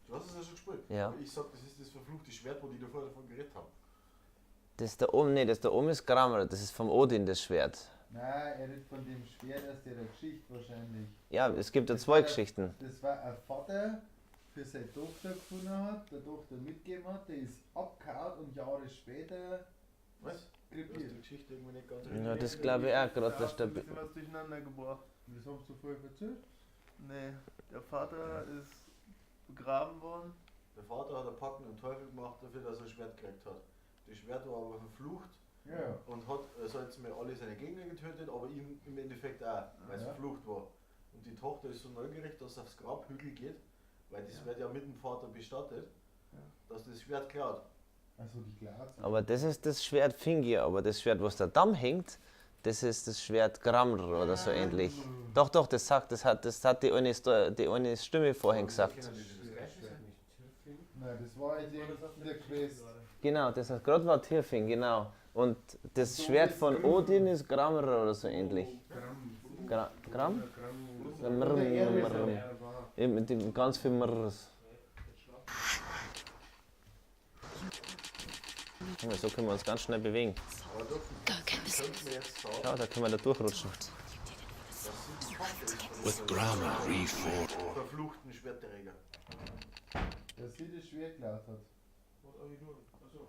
Speaker 11: du hast es ja schon gespielt.
Speaker 1: Ja.
Speaker 11: Ich sag, das ist das verfluchte Schwert, wo die davor davon geredet haben.
Speaker 1: Das da oben, nee, das da oben ist Grammar, das ist vom Odin das Schwert.
Speaker 9: Nein, er redet von dem Schwert aus der Geschichte wahrscheinlich.
Speaker 1: Ja, es gibt ja zwei Geschichten.
Speaker 9: Das war ein Vater, für seine Tochter gefunden hat, der Tochter mitgegeben hat, der ist abgehauen und Jahre später
Speaker 11: Was?
Speaker 9: krepiert.
Speaker 11: Die Geschichte irgendwie nicht ganz
Speaker 1: Ja, das glaube ich auch gerade.
Speaker 12: Da ein bisschen was durcheinander gebracht.
Speaker 9: Das hast du vorher erzählt?
Speaker 12: Nee, der Vater ist begraben worden.
Speaker 11: Der Vater hat einen Packen und Teufel gemacht dafür, dass er ein Schwert gekriegt hat. Das Schwert war aber verflucht
Speaker 9: Ja.
Speaker 11: und hat jetzt mal alle seine Gegner getötet, aber ihm im Endeffekt auch, weil es verflucht war. Und die Tochter ist so neugierig, dass sie aufs Grabhügel geht, weil das wird ja mit dem Vater bestattet, dass das Schwert klaut.
Speaker 9: Also die Glas.
Speaker 1: Aber das ist das Schwert Fingir, aber das Schwert, was der Damm hängt, das ist das Schwert Gramr oder so ähnlich. Doch, doch, das hat die eine Stimme vorhin gesagt.
Speaker 9: Nein, das war in der Quest.
Speaker 1: Genau, das hat gerade war Tirfing, genau. Und das Schwert von Odin ist Gramr oder so ähnlich. Gram? Mit dem ganz viel Mrs. So können wir uns ganz schnell bewegen. Schau, da können wir da durchrutschen.
Speaker 4: With grammar reformed.
Speaker 11: Verfluchten Schwertträger.
Speaker 9: Dass sie das Schwert geklaut hat.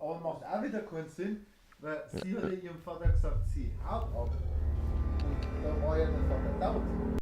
Speaker 9: Aber macht auch wieder keinen Sinn, weil sie hat ja ihrem Vater gesagt, sie haut ab. Und da war ja der Vater tot.